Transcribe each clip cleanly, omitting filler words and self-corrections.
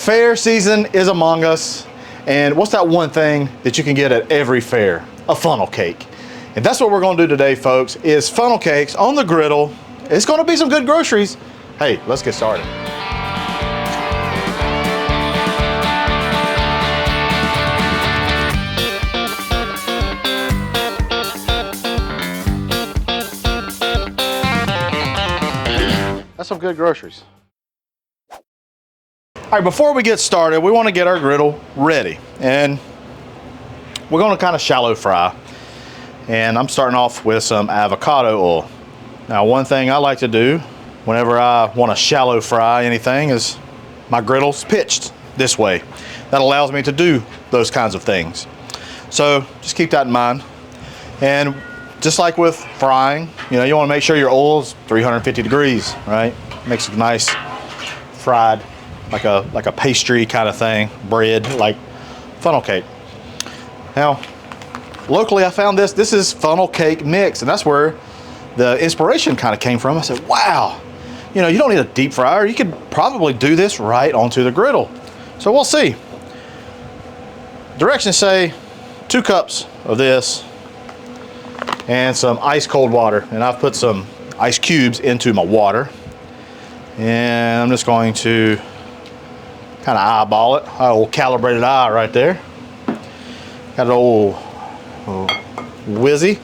Fair season is among us, and what's that one thing that you can get at every fair? A funnel cake. And that's what we're gonna do today, folks, is funnel cakes on the griddle. It's gonna be some good groceries. Hey, let's get started. That's some good groceries. All right, before we get started, we want to get our griddle ready. And we're going to kind of shallow fry. And I'm starting off with some avocado oil. Now, one thing I like to do whenever I want to shallow fry anything is my griddle's pitched this way. That allows me to do those kinds of things. So just keep that in mind. And just like with frying, you know, you want to make sure your oil is 350 degrees, right? Makes it nice, fried, like a pastry kind of thing, bread, like funnel cake. Now, locally I found this. This is funnel cake mix, and that's where the inspiration kind of came from. I said, wow, you know, you don't need a deep fryer. You could probably do this right onto the griddle. So we'll see. Directions say 2 cups of this and some ice cold water. And I've put some ice cubes into my water. And I'm just going to kind of eyeball it. Old calibrated eye right there. Got an old whizzy.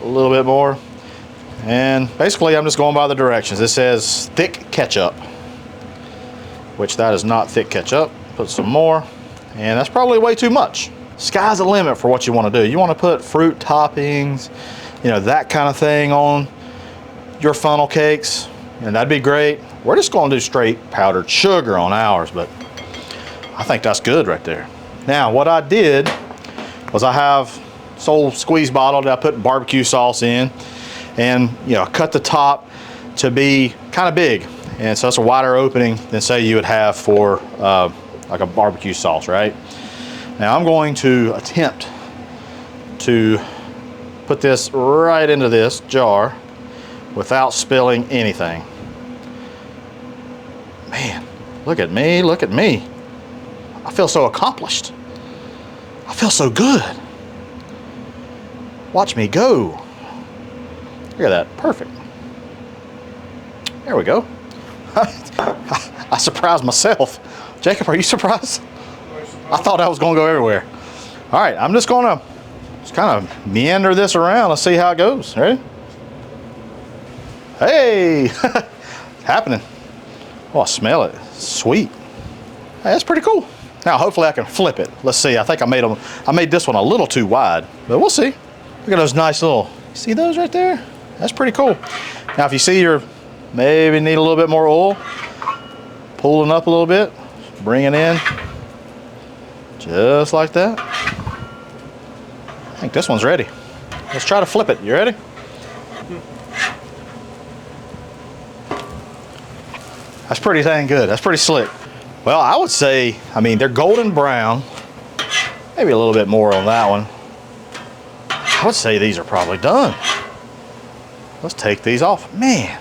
A little bit more. And basically I'm just going by the directions. It says thick ketchup, which that is not thick ketchup. Put some more. And that's probably way too much. Sky's the limit for what you want to do. You want to put fruit toppings, you know, that kind of thing on your funnel cakes, and that'd be great. We're just going to do straight powdered sugar on ours, but I think that's good right there. Now, what I did was I have this old squeeze bottle that I put barbecue sauce in, and you know, cut the top to be kind of big, and so it's a wider opening than say you would have for like a barbecue sauce, right? Now I'm going to attempt to put this right into this jar without spilling anything. Man, look at me, look at me. I feel so accomplished. I feel so good. Watch me go. Look at that, perfect. There we go. I surprised myself. Jacob, are you surprised? I thought I was going to go everywhere. All right, I'm just going to kind of meander this around. Let's see how it goes. Ready? Hey, it's happening. Oh, I smell it. Sweet. Hey, that's pretty cool. Now, hopefully I can flip it. Let's see. I think I made this one a little too wide, but we'll see. Look at those nice little, see those right there? That's pretty cool. Now, if you see your, maybe need a little bit more oil, pulling up a little bit, bring it in. Just like that. I think this one's ready. Let's try to flip it. You ready? That's pretty dang good. That's pretty slick. Well, I would say, I mean, they're golden brown. Maybe a little bit more on that one. I would say these are probably done. Let's take these off. Man,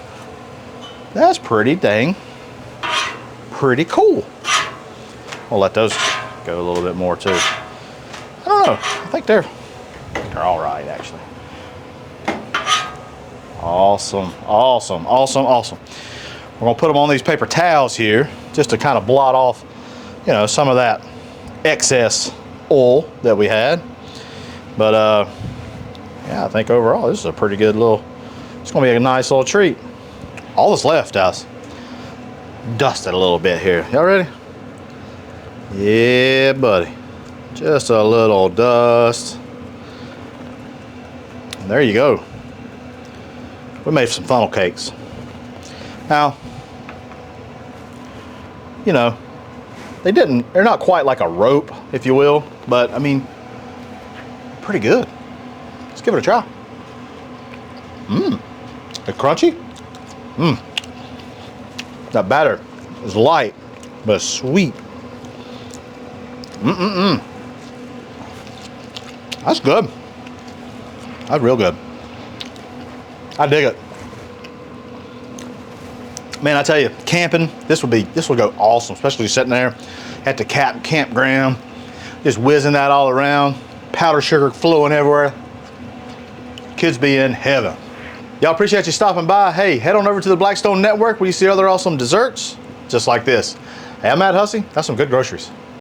that's pretty dang, pretty cool. We'll let those go a little bit more too. I don't know. I think they're all right, actually. Awesome, awesome, awesome, awesome. We're gonna put them on these paper towels here just to kind of blot off, you know, some of that excess oil that we had. But yeah, I think overall this is a pretty good little. It's gonna be a nice little treat. All that's left is dust it a little bit here. Y'all ready? Yeah, buddy. Just a little dust. And there you go. We made some funnel cakes. Now, you know, they're not quite like a rope, if you will, but I mean, pretty good. Let's give it a try. It's crunchy. That batter is light, but sweet. That's good. That's real good. I dig it. Man, I tell you, camping, this will go awesome, especially sitting there at the campground, just whizzing that all around, powdered sugar flowing everywhere. Kids be in heaven. Y'all, appreciate you stopping by. Hey, head on over to the Blackstone Network where you see other awesome desserts just like this. Hey, I'm Matt Hussey. That's some good groceries.